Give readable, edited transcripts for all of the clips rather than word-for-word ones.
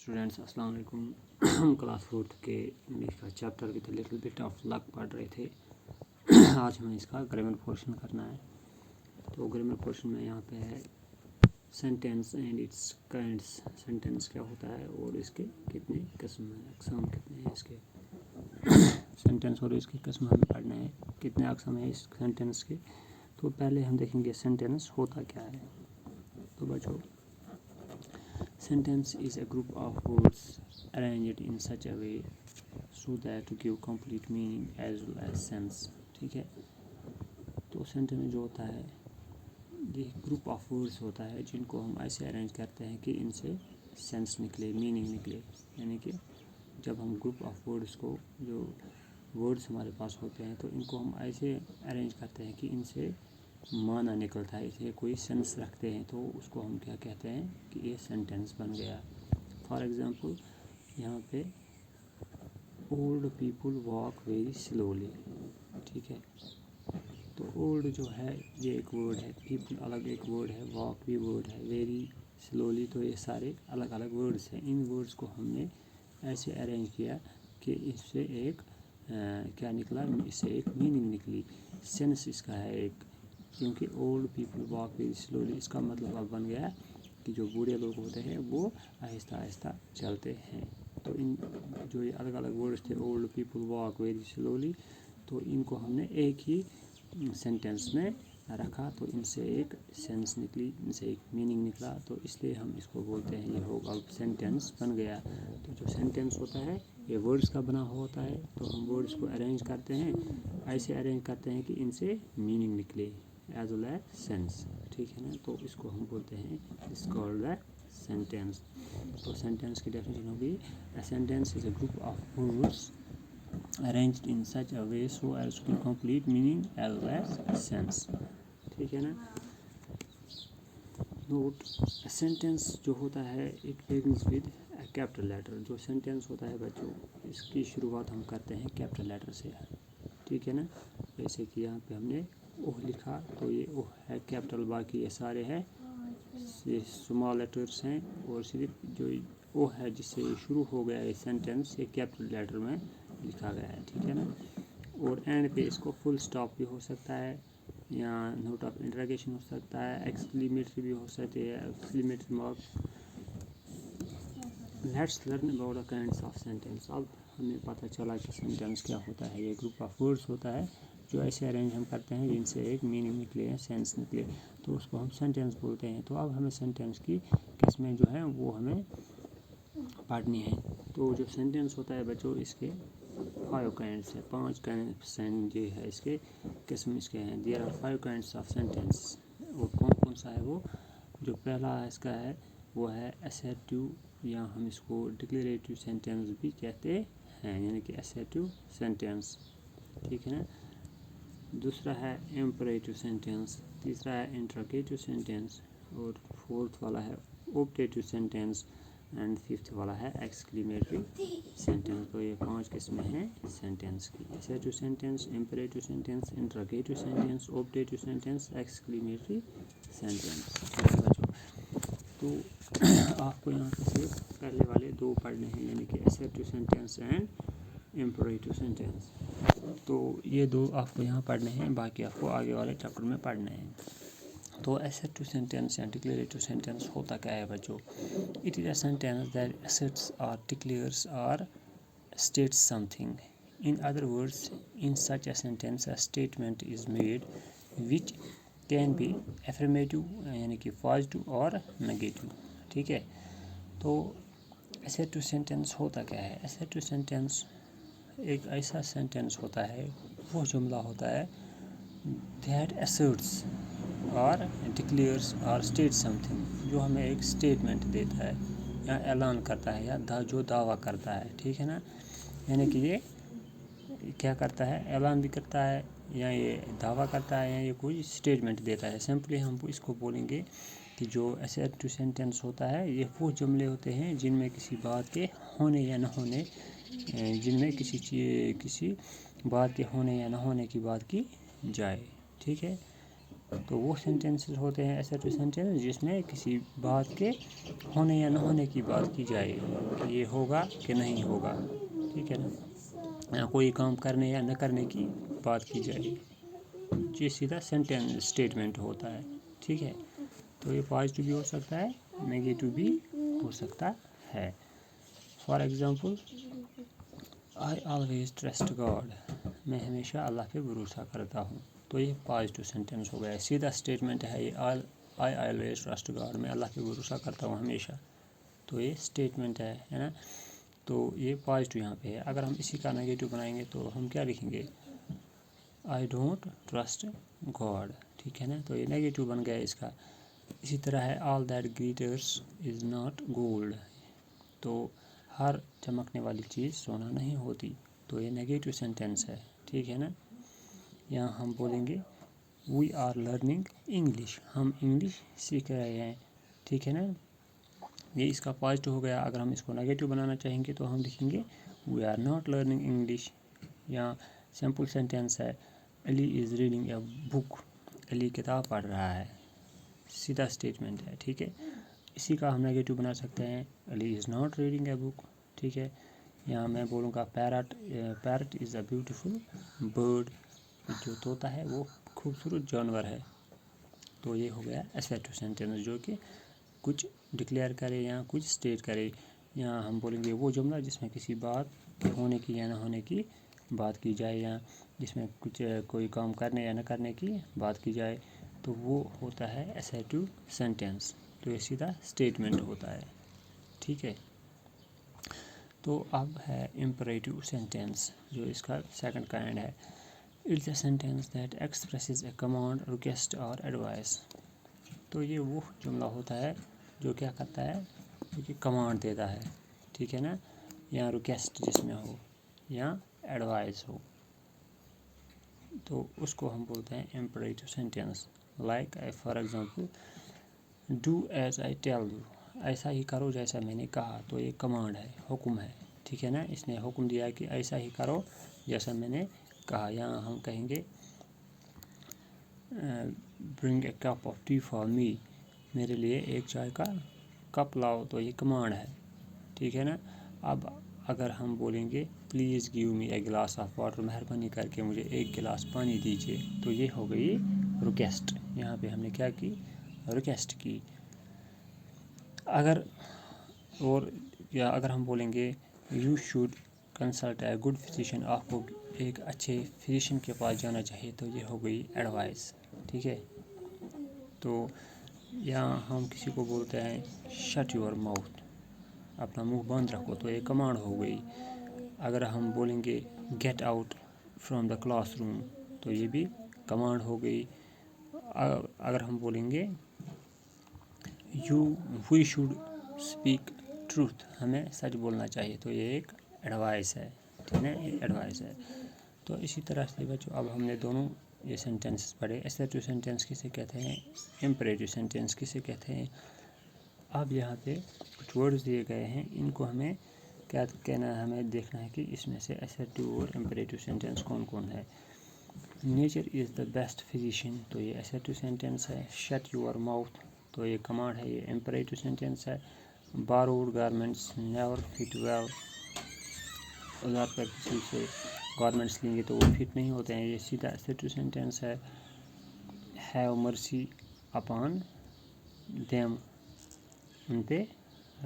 Students अस्सलाम वालेकुम। Class 4 के इंग्लिश का chapter with little bit of luck पढ़ रहे थे। आज हमें इसका ग्रामर पोर्शन करना है। तो ग्रामर पोर्शन में यहाँ पे है sentence and it's kinds. Sentence क्या होता है और इसके कितने किस्म हैं, अक़साम कितने हैं इसके। सेंटेंस और इसकी किस्म हमें पढ़ना है, कितने अक़साम हैं इस सेंटेंस के। तो पहले हम देखेंगे सेंटेंस होता क्या है। तो बच्चों, sentence is a group of words arranged in such a way so that to give complete meaning as well as sense। ठीक है, तो सेंटेंस जो होता है ये ग्रुप ऑफ वर्ड्स होता है जिनको हम ऐसे अरेंज करते हैं कि इनसे सेंस निकले, मीनिंग निकले। यानी कि जब हम ग्रुप ऑफ वर्ड्स को, जो वर्ड्स हमारे पास होते हैं, तो इनको हम ऐसे अरेंज करते हैं कि इनसे माना निकलता है, इसे कोई सेंस रखते हैं, तो उसको हम क्या कहते हैं कि ये सेंटेंस बन गया। फॉर एग्ज़ाम्पल यहाँ पे old people walk very slowly. ठीक है, तो ओल्ड जो है ये एक वर्ड है, पीपल अलग एक वर्ड है, वॉक भी वर्ड है, वेरी स्लोली, तो ये सारे अलग अलग वर्ड्स हैं। इन वर्ड्स को हमने ऐसे अरेंज किया कि इससे एक क्या निकला, इससे एक मीनिंग निकली, सेंस इसका है एक। क्योंकि old people walk very slowly, इसका मतलब अब बन गया कि जो बूढ़े लोग होते हैं वो आहिस्ता आहिस्ता चलते हैं। तो इन जो ये अलग अलग वर्ड्स थे, old people walk very slowly, तो इनको हमने एक ही सेंटेंस में रखा, तो इनसे एक सेंस निकली, इनसे एक मीनिंग निकला, तो इसलिए हम इसको बोलते हैं ये होगा सेंटेंस बन गया। तो जो सेंटेंस होता है ये वर्ड्स का बना हुआ होता है, तो हम वर्ड्स को अरेंज करते हैं, ऐसे अरेंज करते हैं कि इनसे मीनिंग निकले एज वेल एज सेंस। ठीक है ना, तो इसको हम बोलते हैं इट्स कॉल्ड द सेंटेंस। तो सेंटेंस की डेफिनेशन होगी a sentence is a group of words arranged in such a way so as to complete meaning as well as sense. ठीक है ना। नोट, सेंटेंस जो होता है it begins with a capital letter. जो sentence होता है बच्चों, इसकी शुरुआत हम करते हैं कैपिटल लेटर से। ठीक है ना, जैसे कि यहाँ पे हमने ओह लिखा, तो ये ओह है कैपिटल, बाकी ये सारे हैं ये स्मॉल लेटर्स हैं, और सिर्फ जो ओह है जिससे शुरू हो गया ये सेंटेंस, ये कैपिटल लेटर में लिखा गया है। ठीक है ना, और एंड पे इसको फुल स्टॉप भी हो सकता है, या नोट ऑफ इंटरोगेशन हो सकता है, एक्सक्लेमेटरी भी हो सकती है, exclamatory mark. Let's learn about the kinds of sentence. अब हमें पता चला कि सेंटेंस क्या होता है। ये ग्रुप ऑफ वर्ड्स होता है जो ऐसे अरेंज हम करते हैं जिनसे एक मीनिंग निकले या सेंस निकले, तो उसको हम सेंटेंस बोलते हैं। तो अब हमें सेंटेंस की किस्में जो हैं वो हमें पढ़नी है। तो जो सेंटेंस होता है बच्चों, इसके 5 काइंड्स है, 5 काइंड जो है इसके किस्म इसके हैं। There are 5 kinds of sentence. और कौन कौन सा है वो, जो पहला इसका है वो है असर्टिव, या हम इसको डिक्लेरेटिव सेंटेंस भी कहते हैं, यानी कि असर्टिव सेंटेंस। ठीक है ना। दूसरा है इम्परेटिव सेंटेंस, तीसरा है इंटरोगेटिव सेंटेंस, और फोर्थ वाला है ऑब्जेक्टिव सेंटेंस, एंड फिफ्थ वाला है एक्सक्लेमेटरी सेंटेंस। तो ये 5 किस्में हैं सेंटेंस की, assertive sentence, imperative sentence, interrogative sentence, objective sentence, exclamatory sentence. ठीक है बच्चों, तो आपको यहाँ पे सिर्फ पहले वाले 2 पढ़ने हैं, यानी कि assertive sentence and imperative sentence. तो ये 2 आपको यहाँ पढ़ने हैं, बाकी आपको आगे वाले चैप्टर में पढ़ने हैं। तो असर्टिव सेंटेंस या डिक्लेरेटिव सेंटेंस होता क्या है बच्चों। It is a sentence that assets और डिक्लेयर्स और states something. In other words, in such a sentence a statement is made which can be affirmative यानी कि पॉजिटिव और नेगेटिव। ठीक है, तो असर्टिव सेंटेंस होता क्या है। असर्टिव सेंटेंस एक ऐसा सेंटेंस होता है, वो जुमला होता है दैट असर्ट्स और डिक्लेयर्स और स्टेट समथिंग, जो हमें एक स्टेटमेंट देता है या ऐलान करता है, या जो दावा करता है। ठीक है ना, यानी कि ये क्या करता है, ऐलान भी करता है, या ये दावा करता है, या ये कोई स्टेटमेंट देता है। सिंपली हम इसको बोलेंगे कि जो असर्टिव सेंटेंस होता है ये वो जुमले होते हैं जिनमें किसी बात के होने या न होने, जिनमें किसी बात के होने या न होने की बात की जाए। ठीक है, تو وہ سینٹینسز ہوتے ہیں assertive سینٹینس جس میں کسی بات کے ہونے یا نہ ہونے کی بات کی جائے کہ یہ ہوگا کہ نہیں ہوگا، ٹھیک ہے نا، یا کوئی کام کرنے یا نہ کرنے کی بات کی جائے، یہ سیدھا سینٹینس اسٹیٹمنٹ ہوتا ہے، ٹھیک ہے۔ تو یہ پازیٹیو بھی ہو سکتا ہے، نیگیٹو بھی ہو سکتا ہے۔ For example I always trust God, میں ہمیشہ اللہ پہ بھروسہ کرتا ہوں، تو یہ پازیٹیو سینٹینس ہو گیا، سیدھا اسٹیٹمنٹ ہے یہ، آئی آلویز ٹرسٹ گاڈ، میں اللہ پہ بھروسہ کرتا ہوں ہمیشہ، تو یہ اسٹیٹمنٹ ہے نا، تو یہ پازیٹیو یہاں پہ ہے۔ اگر ہم اسی کا نیگیٹو بنائیں گے تو ہم کیا لکھیں گے، آئی ڈونٹ ٹرسٹ گاڈ، ٹھیک ہے نا، تو یہ نیگیٹو بن گیا اس کا۔ اسی طرح ہے all that glitters is not gold, تو ہر چمکنے والی چیز سونا نہیں ہوتی، تو یہ نیگیٹو سینٹینس ہے، ٹھیک ہے نا۔ یہاں ہم بولیں گے وی آر لرننگ انگلش، ہم انگلش سیکھ رہے ہیں، ٹھیک ہے نا، یہ اس کا پازیٹیو ہو گیا۔ اگر ہم اس کو نیگیٹو بنانا چاہیں گے تو ہم لکھیں گے we are not learning English, یا سمپل سینٹینس ہے علی از ریڈنگ اے بک، علی کتاب پڑھ رہا ہے، سیدھا اسٹیٹمنٹ ہے، ٹھیک ہے۔ اسی کا ہم نیگیٹو بنا سکتے ہیں علی از ناٹ ریڈنگ اے بک، ٹھیک ہے۔ یہاں میں بولوں گا parrot is a beautiful bird, جو طوطا ہے وہ خوبصورت جانور ہے، تو یہ ہو گیا assertive سینٹینس جو کہ کچھ ڈکلیئر کرے یا کچھ اسٹیٹ کرے۔ یہاں ہم بولیں گے وہ جملہ جس میں کسی بات ہونے کی یا نہ ہونے کی بات کی جائے، یا جس میں کچھ کوئی کام کرنے یا نہ کرنے کی بات کی جائے، تو وہ ہوتا ہے assertive سینٹینس، تو یہ سیدھا اسٹیٹمنٹ ہوتا ہے، ٹھیک ہے۔ تو اب ہے امپریٹو سینٹینس، جو اس کا سیکنڈ کائنڈ ہے۔ It's a sentence that expresses a command, request اور ایڈوائس، تو یہ وہ جملہ ہوتا ہے جو کیا کرتا ہے، جو کہ کمانڈ دیتا ہے، ٹھیک ہے نا، یا ریکویسٹ جس میں ہو یا ایڈوائس ہو، تو اس کو ہم بولتے ہیں imperative sentence. Like for example do as I tell you, ایسا ہی کرو جیسا میں نے کہا، تو یہ کمانڈ ہے، حکم ہے، ٹھیک ہے نا، اس نے حکم دیا کہ ایسا ہی کرو جیسا میں نے کہا۔ یہاں ہم کہیں گے bring a cup of tea for me, میرے لیے ایک چائے کا کپ لاؤ، تو یہ کمانڈ ہے، ٹھیک ہے نا۔ اب اگر ہم بولیں گے please give me a glass of water, مہربانی کر کے مجھے ایک گلاس پانی دیجیے، تو یہ ہو گئی ریکویسٹ، یہاں پہ ہم نے کیا کی، ریکویسٹ کی۔ اگر ہم بولیں گے you should consult a good physician, آپ کو ایک اچھے فزیشین کے پاس جانا چاہیے، تو یہ ہو گئی ایڈوائس، ٹھیک ہے۔ تو یہاں ہم کسی کو بولتے ہیں شٹ یور ماؤتھ، اپنا منہ بند رکھو، تو یہ کمانڈ ہو گئی۔ اگر ہم بولیں گے get out from the classroom, تو یہ بھی کمانڈ ہو گئی۔ اگر ہم بولیں گے وی شوڈ اسپیک ٹروتھ، ہمیں سچ بولنا چاہیے، تو یہ ایک ایڈوائس ہے، ٹھیک ہے، یہ ایڈوائس ہے۔ تو اسی طرح سے بچوں اب ہم نے دونوں یہ سینٹینسز پڑھے، assertive سینٹینس کسے کہتے ہیں، امپریٹو سینٹینس کسے کہتے ہیں۔ اب یہاں پہ کچھ ورڈز دیے گئے ہیں، ان کو ہمیں کیا کہنا ہے، ہمیں دیکھنا ہے کہ اس میں سے assertive اور امپریٹو سینٹینس کون کون ہے۔ Nature is the best physician, تو یہ assertive سینٹینس ہے۔ شٹ یور ماؤتھ، تو یہ کمانڈ ہے، یہ امپریٹو سینٹینس ہے۔ Borrowed garments never fit well, ادھار پر کسی سے گارمنٹس لیں گے تو وہ فٹ نہیں ہوتے ہیں، یہ سیدھا assertive سینٹینس ہے۔ ہیو مرسی اپان دیم، ان پہ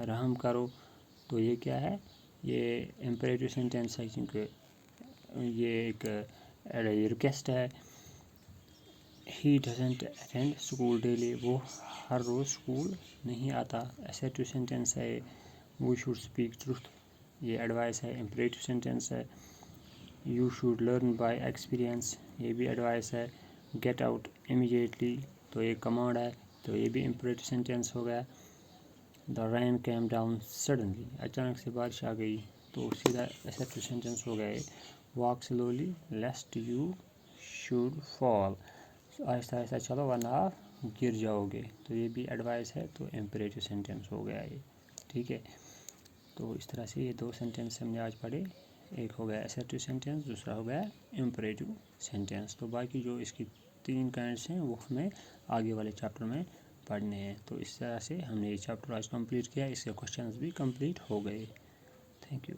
رحم کرو، تو یہ کیا ہے، یہ امپریٹو سینٹینس ہے، کیونکہ یہ ایک ریکویسٹ ہے۔ He doesn't attend school daily, وہ ہر روز اسکول نہیں آتا، assertive سینٹینس ہے۔ وی شوڈ اسپیک ٹروتھ، یہ ایڈوائس ہے، امپریٹو سینٹینس ہے۔ You should learn by experience, یہ بھی ایڈوائس ہے۔ گیٹ آؤٹ امیجیٹلی، تو یہ کمانڈ ہے، تو یہ بھی امپریٹو سینٹینس ہو گیا۔ دا رین کیم ڈاؤن سڈنلی، اچانک سے بارش آ گئی، تو سیدھا assertive سینٹینس ہو گیا۔ Walk slowly lest you should fall, آہستہ آہستہ چلو ورنہ آپ گر جاؤ گے، تو یہ بھی ایڈوائس ہے، تو امپریٹو سینٹینس ہو گیا یہ، ٹھیک ہے۔ تو اس طرح سے یہ دو سینٹینس ہم نے آج پڑھے، ایک ہو گیا assertive سینٹینس، دوسرا ہو گیا امپریٹو سینٹینس۔ تو باقی جو اس کی 3 काइंड्स हैं वो हमें आगे वाले चैप्टर में पढ़ने हैं। तो इस तरह से हमने ये चैप्टर आज कंप्लीट किया, इसके क्वेश्चंस भी कंप्लीट हो गए। Thank you.